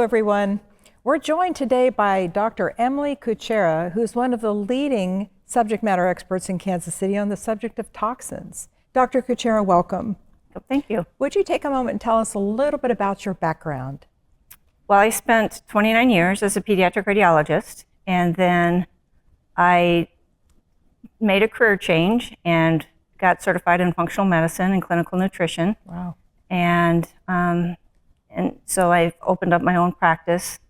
everyone. We're joined today by Dr. Emily Kucera, who's one of the leading subject matter experts in Kansas City on the subject of toxins. Dr. Kucera, welcome. Thank you. Would you take a moment and tell us a little bit about your background? Well, I spent 29 years as a pediatric radiologist, and then I made a career change and got certified in functional medicine and clinical nutrition. Wow. And so I've opened up my own practice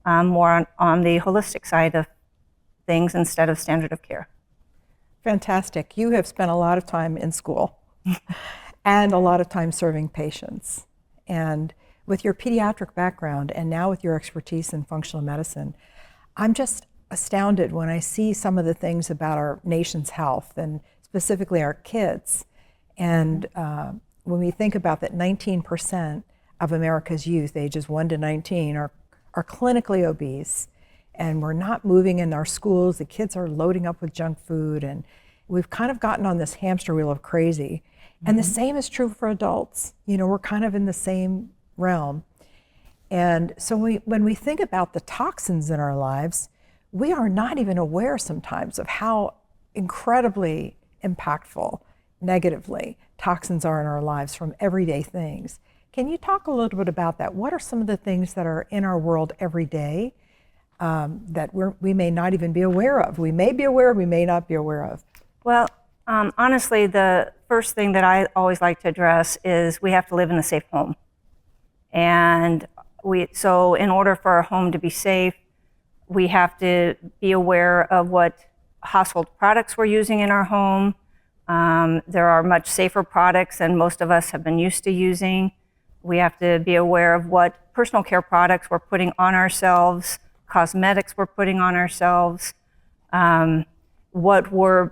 more on the holistic side of things instead of standard of care. Fantastic. You have spent a lot of time in school and a lot of time serving patients. And with your pediatric background and now with your expertise in functional medicine, I'm just astounded when I see some of the things about our nation's health and specifically our kids. And when we think about that 19% of America's youth, ages 1 to 19, are clinically obese, and we're not moving in our schools, the kids are loading up with junk food, and we've kind of gotten on this hamster wheel of crazy. And the same is true for adults. You know, we're kind of in the same realm. And so when we think about the toxins in our lives, we are not even aware sometimes of how incredibly impactful negatively toxins are in our lives from everyday things. Can you talk a little bit about that? What are some of the things that are in our world every day that we may not even be aware of? We may be aware, we may not be aware of. Well, honestly, the first thing that I always like to address is we have to live in a safe home. And so in order for our home to be safe, we have to be aware of what household products we're using in our home. There are much safer products than most of us have been used to using. We have to be aware of what personal care products we're putting on ourselves, cosmetics we're putting on ourselves, what we're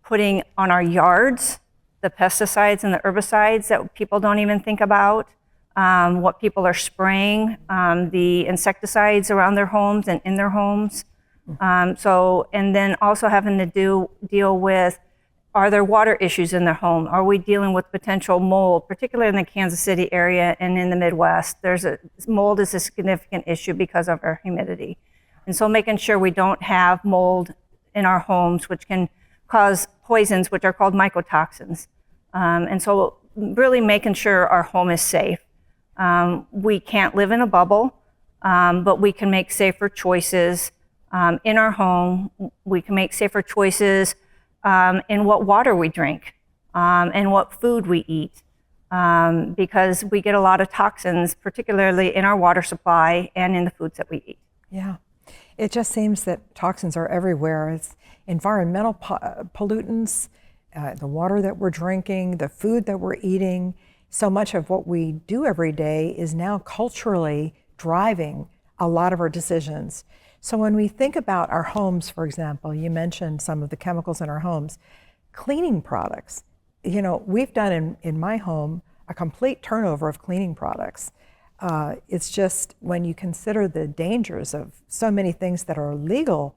putting on our yards, the pesticides and the herbicides that people don't even think about, what people are spraying, the insecticides around their homes and in their homes. And then also having to deal with, are there water issues in their home? Are we dealing with potential mold, particularly in the Kansas City area and in the Midwest? Mold is a significant issue because of our humidity. And so making sure we don't have mold in our homes, which can cause poisons, which are called mycotoxins. And so really making sure our home is safe. We can't live in a bubble, but we can make safer choices in our home. We can make safer choices in what water we drink and what food we eat, because we get a lot of toxins, particularly in our water supply and in the foods that we eat. Yeah, it just seems that toxins are everywhere. It's environmental pollutants, the water that we're drinking, the food that we're eating. So much of what we do every day is now culturally driving a lot of our decisions. So when we think about our homes, for example, you mentioned some of the chemicals in our homes, cleaning products. You know, we've done in my home a complete turnover of cleaning products. It's just when you consider the dangers of so many things that are illegal,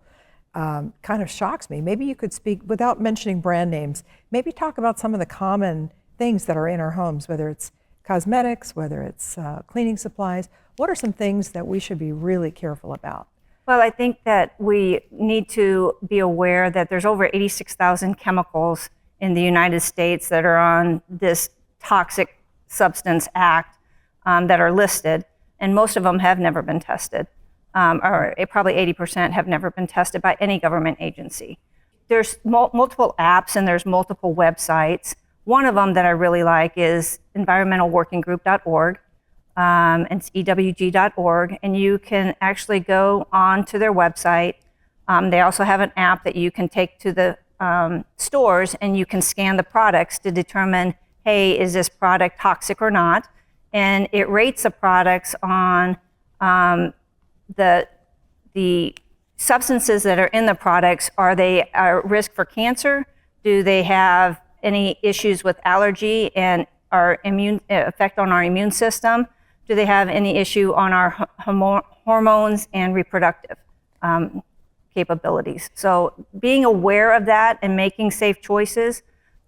kind of shocks me. Maybe you could speak, without mentioning brand names, maybe talk about some of the common things that are in our homes, whether it's cosmetics, whether it's cleaning supplies. What are some things that we should be really careful about? Well, I think that we need to be aware that there's over 86,000 chemicals in the United States that are on this Toxic Substance Act that are listed, and most of them have never been tested, or probably 80% have never been tested by any government agency. There's multiple apps and there's multiple websites. One of them that I really like is environmentalworkinggroup.org. It's ewg.org, and you can actually go on to their website. They also have an app that you can take to the stores, and you can scan the products to determine, hey, is this product toxic or not? And it rates the products on the substances that are in the products. Are they a risk for cancer? Do they have any issues with allergy and our effect on our immune system? Do they have any issue on our hormones and reproductive capabilities? So being aware of that and making safe choices.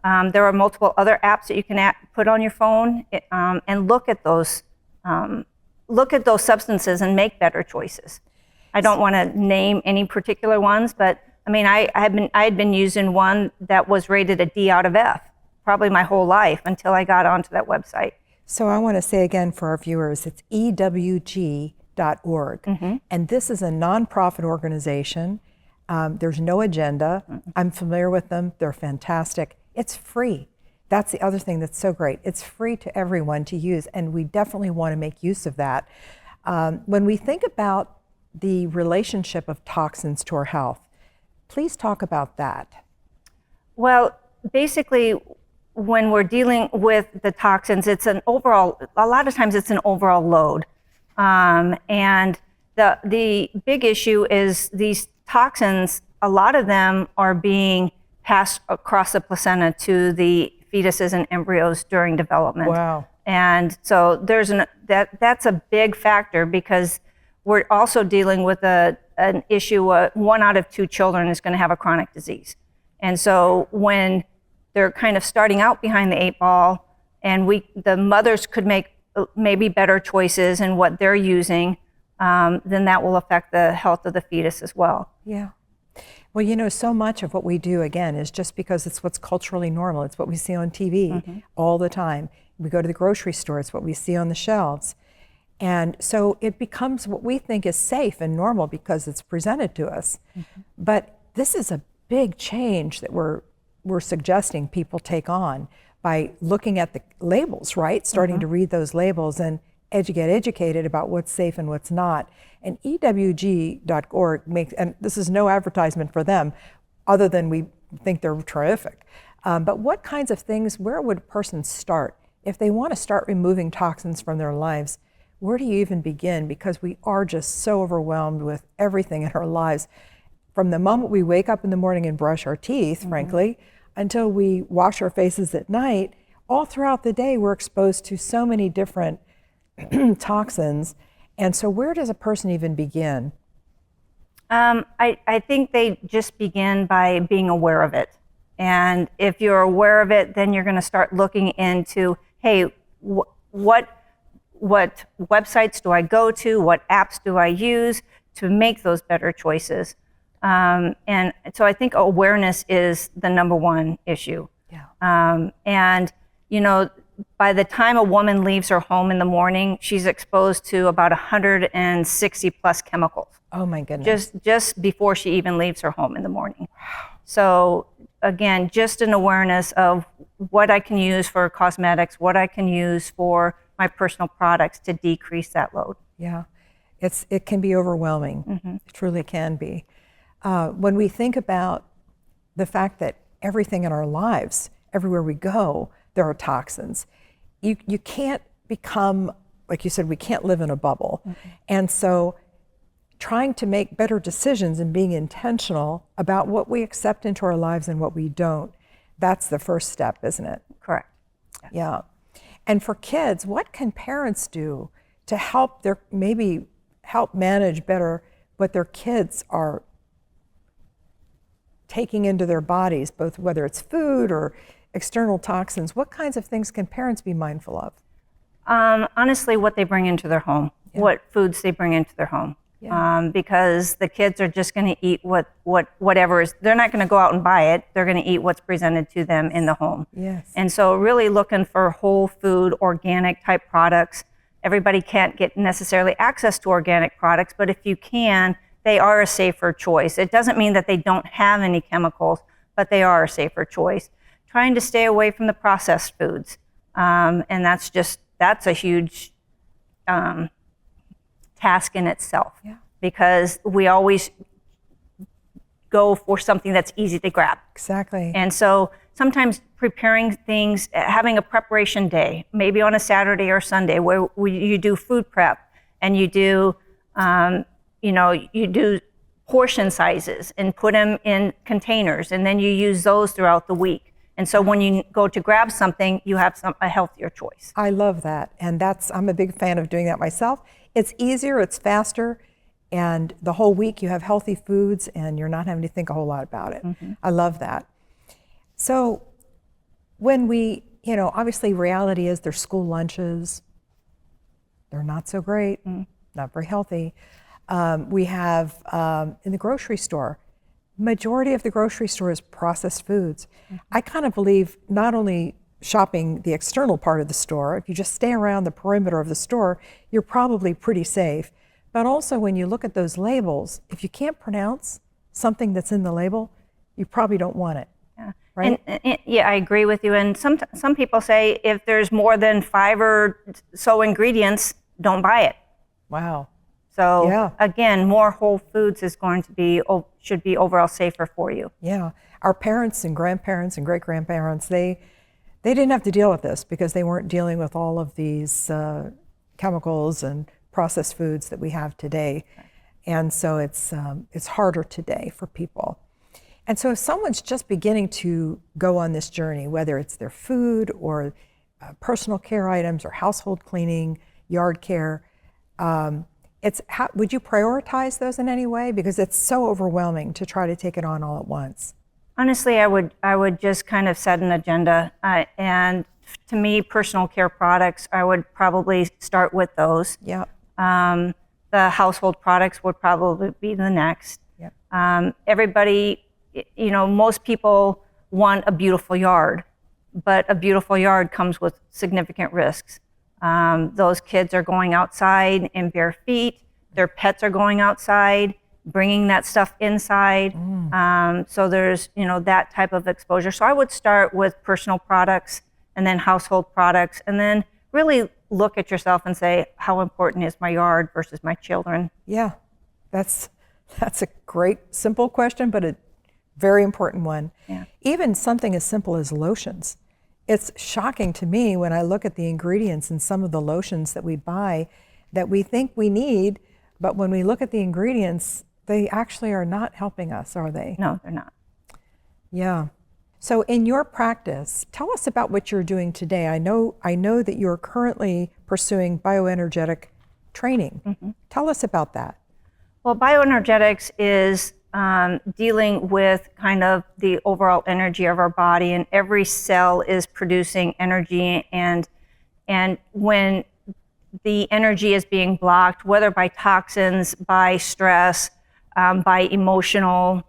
There are multiple other apps that you can put on your phone and look at those look at those substances and make better choices. I don't want to name any particular ones, but I mean, I had been using one that was rated a D out of F probably my whole life until I got onto that website. So I want to say again for our viewers, it's ewg.org. And this is a nonprofit organization. There's no agenda. I'm familiar with them. They're fantastic. It's free. That's the other thing that's so great. It's free to everyone to use, and we definitely want to make use of that. When we think about the relationship of toxins to our health, please talk about that. Well, basically, when we're dealing with the toxins, it's a lot of times it's an overall load. And the big issue is these toxins, a lot of them are being passed across the placenta to the fetuses and embryos during development. Wow. And so that's a big factor, because we're also dealing with an issue. 1 out of 2 children is going to have a chronic disease. And so when they're kind of starting out behind the 8 ball, and the mothers could make maybe better choices in what they're using, then that will affect the health of the fetus as well. Yeah. Well, you know, so much of what we do, again, is just because it's what's culturally normal. It's what we see on TV all the time. We go to the grocery store, it's what we see on the shelves. And so it becomes what we think is safe and normal because it's presented to us. But this is a big change that we're suggesting people take on by looking at the labels, right? Starting to read those labels and get educated about what's safe and what's not. And ewg.org makes, and this is no advertisement for them, other than we think they're terrific. But what kinds of things, where would a person start? If they want to start removing toxins from their lives, where do you even begin? Because we are just so overwhelmed with everything in our lives. From the moment we wake up in the morning and brush our teeth, frankly, until we wash our faces at night, all throughout the day we're exposed to so many different toxins. And so where does a person even begin? I think they just begin by being aware of it. And if you're aware of it, then you're going to start looking into, hey, what websites do I go to? What apps do I use to make those better choices? And so I think awareness is the #1 issue. Yeah. And, you know, by the time a woman leaves her home in the morning, she's exposed to about 160 plus chemicals. Oh my goodness. Just before she even leaves her home in the morning. So again, just an awareness of what I can use for cosmetics, what I can use for my personal products to decrease that load. Yeah, it can be overwhelming. It truly can be. When we think about the fact that everything in our lives, everywhere we go, there are toxins. You can't become, like you said, we can't live in a bubble. And so trying to make better decisions and being intentional about what we accept into our lives and what we don't, that's the first step, isn't it? Correct. Yeah. And for kids, what can parents do to help help manage better what their kids are taking into their bodies, both whether it's food or external toxins? What kinds of things can parents be mindful of? Honestly, what they bring into their home, what foods they bring into their home. Because the kids are just going to eat whatever is, they're not going to go out and buy it. They're going to eat what's presented to them in the home. Yes. And so really looking for whole food, organic type products. Everybody can't get necessarily access to organic products, but if you can, they are a safer choice. It doesn't mean that they don't have any chemicals, but they are a safer choice. Trying to stay away from the processed foods. And that's a huge task in itself, because we always go for something that's easy to grab. Exactly. And so sometimes preparing things, having a preparation day, maybe on a Saturday or Sunday, where you do food prep and you do, you do portion sizes and put them in containers, and then you use those throughout the week. And so when you go to grab something, you have a healthier choice. I love that. And I'm a big fan of doing that myself. It's easier, it's faster, and the whole week you have healthy foods and you're not having to think a whole lot about it. I love that. So when we, obviously reality is there's school lunches, They're not so great, not very healthy. We have in the grocery store, majority of the grocery store is processed foods. I kind of believe not only shopping the external part of the store, if you just stay around the perimeter of the store, you're probably pretty safe. But also when you look at those labels, if you can't pronounce something that's in the label, you probably don't want it. Yeah. Right? And yeah, I agree with you. And some people say if there's more than 5 or so ingredients, don't buy it. Wow. So Yeah. again, more whole foods is going to be should be overall safer for you. Yeah. Our parents and grandparents and great-grandparents, they didn't have to deal with this because they weren't dealing with all of these chemicals and processed foods that we have today. And so it's harder today for people. And so if someone's just beginning to go on this journey, whether it's their food or personal care items or household cleaning, yard care, would you prioritize those in any way? Because it's so overwhelming to try to take it on all at once. Honestly, I would just kind of set an agenda. And to me, personal care products, I would probably start with those. Yeah. The household products would probably be the next. Yep. Everybody, most people want a beautiful yard, but a beautiful yard comes with significant risks. Those kids are going outside in bare feet. Their pets are going outside, bringing that stuff inside. So there's, that type of exposure. So I would start with personal products and then household products, and then really look at yourself and say, how important is my yard versus my children? Yeah, that's a great, simple question, but a very important one. Yeah. Even something as simple as lotions. It's shocking to me when I look at the ingredients in some of the lotions that we buy that we think we need, but when we look at the ingredients, they actually are not helping us, are they? No, they're not. Yeah. So in your practice, tell us about what you're doing today. I know that you're currently pursuing bioenergetic training. Mm-hmm. Tell us about that. Well, bioenergetics is dealing with kind of the overall energy of our body, and every cell is producing energy, and when the energy is being blocked, whether by toxins, by stress, by emotional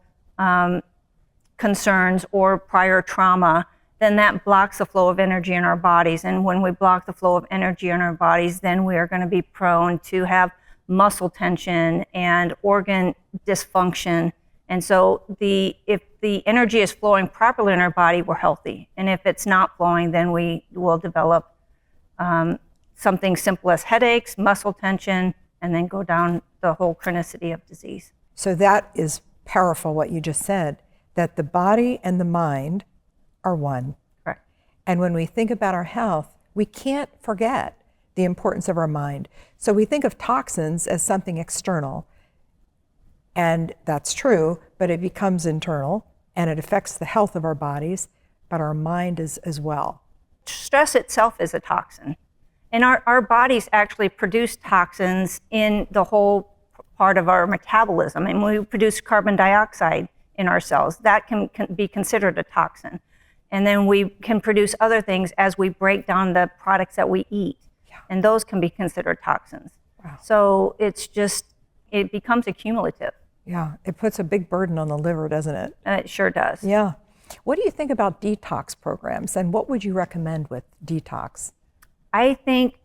concerns or prior trauma, then that blocks the flow of energy in our bodies. And when we block the flow of energy in our bodies, then we are going to be prone to have muscle tension and organ dysfunction. And so if the energy is flowing properly in our body, we're healthy. And if it's not flowing, then we will develop something simple as headaches, muscle tension, and then go down the whole chronicity of disease. So that is powerful, what you just said, that the body and the mind are one. Correct. And when we think about our health, we can't forget the importance of our mind. So we think of toxins as something external, and that's true, but it becomes internal, and it affects the health of our bodies, but our mind is as well. Stress itself is a toxin. And our bodies actually produce toxins in the whole part of our metabolism. And we produce carbon dioxide in our cells. That can be considered a toxin. And then we can produce other things as we break down the products that we eat. Yeah. And those can be considered toxins. Wow. So it becomes accumulative. Yeah, it puts a big burden on the liver, doesn't it? It sure does. Yeah. What do you think about detox programs, and what would you recommend with detox? I think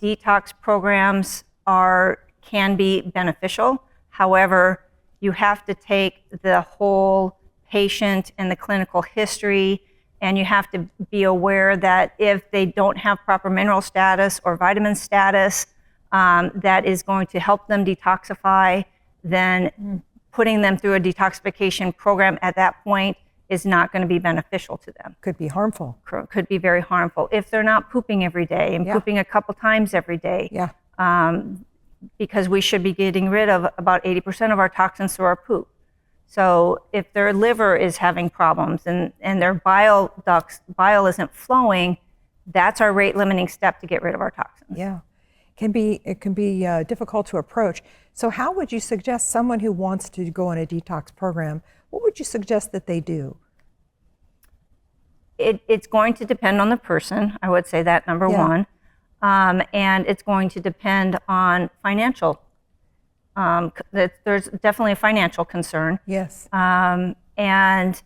detox programs can be beneficial. However, you have to take the whole patient and the clinical history, and you have to be aware that if they don't have proper mineral status or vitamin status that is going to help them detoxify, then putting them through a detoxification program at that point is not going to be beneficial to them. Could be harmful. Could be very harmful if they're not pooping every day and pooping a couple times every day. Yeah. Because we should be getting rid of about 80% of our toxins through our poop. So if their liver is having problems and their bile isn't flowing, that's our rate limiting step to get rid of our toxins. Yeah. It can be difficult to approach. So how would you suggest someone who wants to go on a detox program, what would you suggest that they do? It's going to depend on the person. I would say that number one. and it's going to depend on financial. There's definitely a financial concern. Yes. And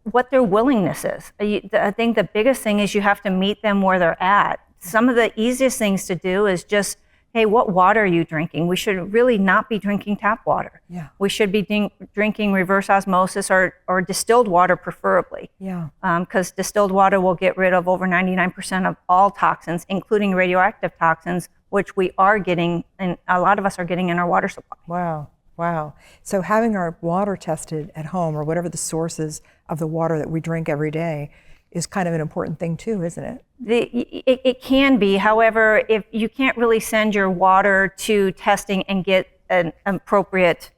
what their willingness is. I think the biggest thing is you have to meet them where they're at. Some of the easiest things to do is just, hey, what water are you drinking? We should really not be drinking tap water. Yeah. We should be drinking reverse osmosis or distilled water preferably. Yeah. Because distilled water will get rid of over 99% of all toxins, including radioactive toxins, which we are getting, and a lot of us are getting in our water supply. Wow. Wow. So having our water tested at home, or whatever the source is of the water that we drink every day, is kind of an important thing too, isn't it? It can be. However, if you can't really send your water to testing and get an appropriate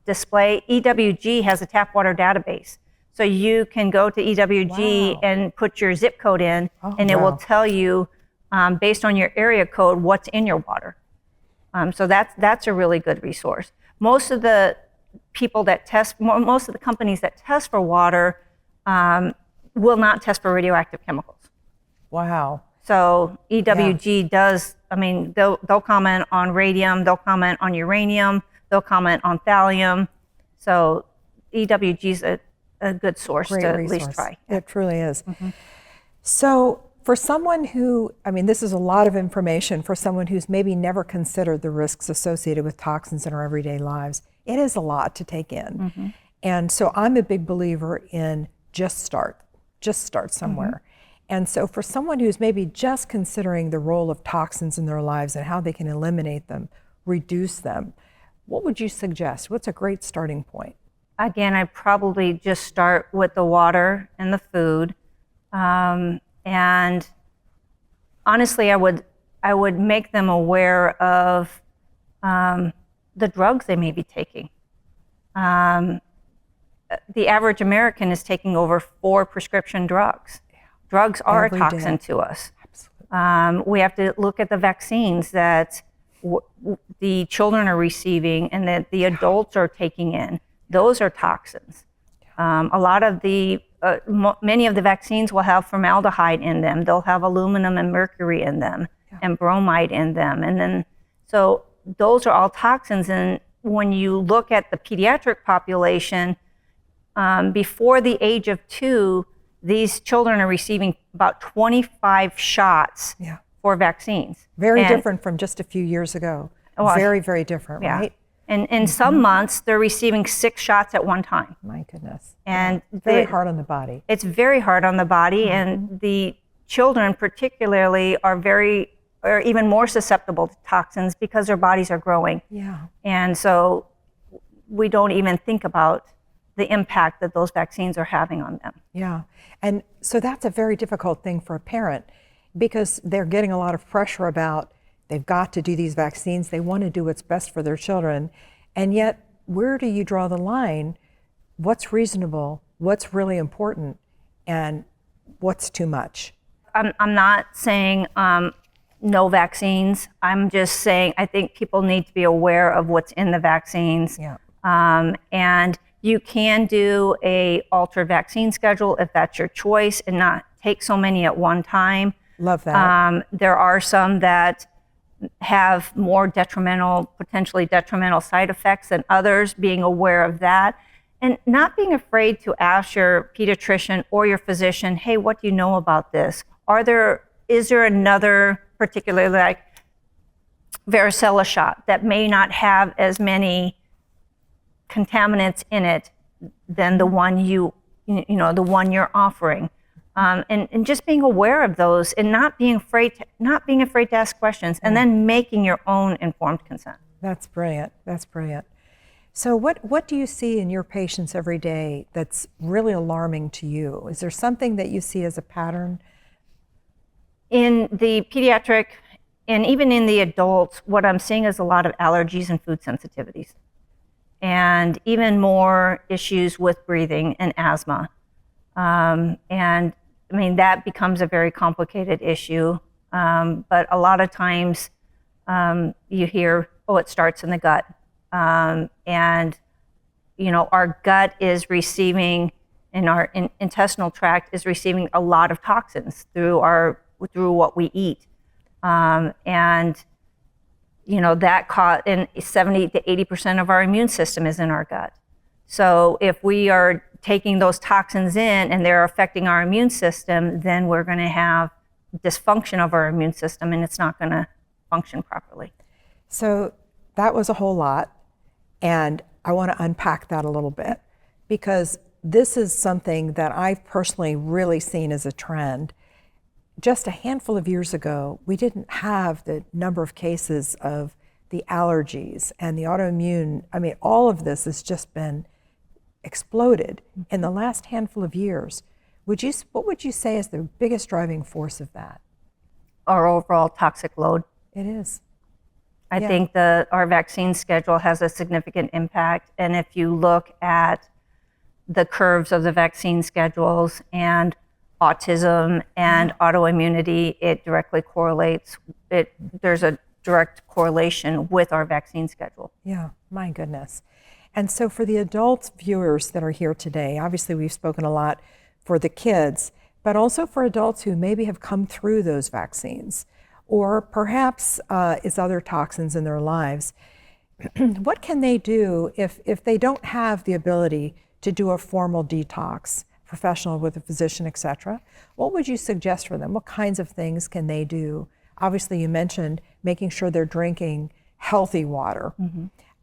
display, EWG has a tap water database. So you can go to EWG Wow. and put your zip code in, and it wow. will tell you, based on your area code, what's in your water. So that's a really good resource. Most of the people that test, most of the companies that test for water will not test for radioactive chemicals. Wow. So EWG does, I mean, they'll comment on radium, they'll comment on uranium, they'll comment on thallium. So EWG is a good source Great to resource. at least try. It truly is. So for someone who, I mean, this is a lot of information for someone who's maybe never considered the risks associated with toxins in our everyday lives. It is a lot to take in. And so I'm a big believer in just start somewhere. And so for someone who's maybe just considering the role of toxins in their lives and how they can eliminate them, reduce them, what would you suggest? What's a great starting point? Again, I'd probably just start with the water and the food. And honestly, I would make them aware of the drugs they may be taking. The average American is taking over 4 prescription drugs. Drugs are Every a toxin day. to us. Absolutely. We have to look at the vaccines that the children are receiving and that the adults are taking in. Those are toxins. A lot of the, many of the vaccines will have formaldehyde in them. They'll have aluminum and mercury in them and bromide in them. And then, so those are all toxins. And when you look at the pediatric population, before the age of 2, these children are receiving about 25 shots for vaccines. Very different from just a few years ago. Very, very different, right? And in some months, they're receiving 6 shots at one time. My goodness. And very hard on the body. It's very hard on the body, and the children particularly are even more susceptible to toxins because their bodies are growing. Yeah. And so we don't even think about the impact that those vaccines are having on them. Yeah. And so that's a very difficult thing for a parent because they're getting a lot of pressure about they've got to do these vaccines. They want to do what's best for their children. And yet, where do you draw the line? What's reasonable? What's really important? And what's too much? I'm not saying no vaccines. I'm just saying I think people need to be aware of what's in the vaccines. Yeah. And you can do a altered vaccine schedule if that's your choice and not take so many at one time. Love that. There are some that have more potentially detrimental side effects than others, being aware of that. And not being afraid to ask your pediatrician or your physician, hey, what do you know about this? Is there another, particularly like varicella shot, that may not have as many contaminants in it than the one the one you're offering, and just being aware of those and not being afraid to ask questions, and then making your own informed consent. That's brilliant. That's brilliant. So what do you see in your patients every day that's really alarming to you? Is there something that you see as a pattern? In the pediatric and even in the adults, what I'm seeing is a lot of allergies and food sensitivities, and even more issues with breathing and asthma. And I mean, that becomes a very complicated issue. But a lot of times you hear, oh, it starts in the gut. And, our gut is receiving, and our intestinal tract is receiving a lot of toxins through our through what we eat. And that and 70 to 80% of our immune system is in our gut. So if we are taking those toxins in and they're affecting our immune system, then we're going to have dysfunction of our immune system, and it's not going to function properly. So that was a whole lot, and I want to unpack that a little bit, because this is something that I've personally really seen as a trend. Just a handful of years ago, we didn't have the number of cases of the allergies and the autoimmune. I mean, all of this has just been exploded in the last handful of years. What would you say is the biggest driving force of that? Our overall toxic load. It is. I think our vaccine schedule has a significant impact. And if you look at the curves of the vaccine schedules and autism and autoimmunity, it directly correlates. There's a direct correlation with our vaccine schedule. Yeah, my goodness. And so for the adult viewers that are here today, obviously we've spoken a lot for the kids, but also for adults who maybe have come through those vaccines, or perhaps it's other toxins in their lives. What can they do if they don't have the ability to do a formal detox, professional with a physician, et cetera? What would you suggest for them? What kinds of things can they do? Obviously, you mentioned making sure they're drinking healthy water,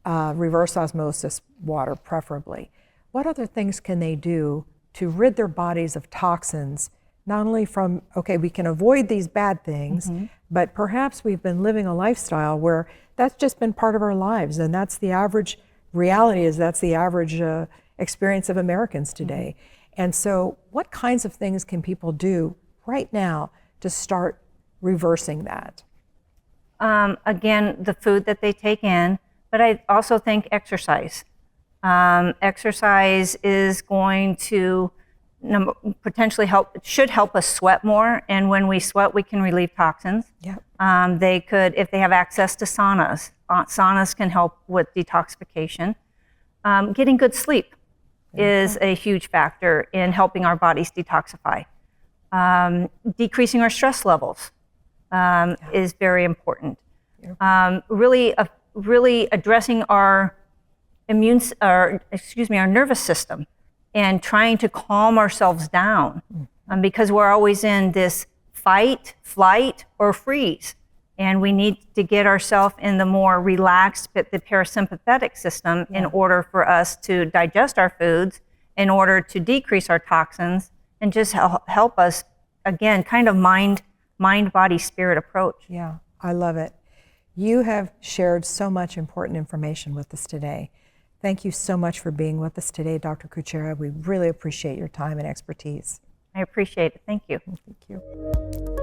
reverse osmosis water preferably. What other things can they do to rid their bodies of toxins, not only from, okay, we can avoid these bad things, but perhaps we've been living a lifestyle where that's just been part of our lives, and that's the average reality, that's the average experience of Americans today. And so what kinds of things can people do right now to start reversing that? Again, the food that they take in, but I also think exercise. Exercise is going to potentially should help us sweat more, and when we sweat, we can relieve toxins. Yep. They could, if they have access to saunas, saunas can help with detoxification. Getting good sleep is a huge factor in helping our bodies detoxify. Decreasing our stress levels is very important. Really addressing our our nervous system and trying to calm ourselves down, because we're always in this fight, flight, or freeze. And we need to get ourselves in the more relaxed, but the parasympathetic system in order for us to digest our foods, in order to decrease our toxins, and just help us, again, kind of mind, body, spirit approach. Yeah, I love it. You have shared so much important information with us today. Thank you so much for being with us today, Dr. Kucera. We really appreciate your time and expertise. I appreciate it. Thank you. Thank you.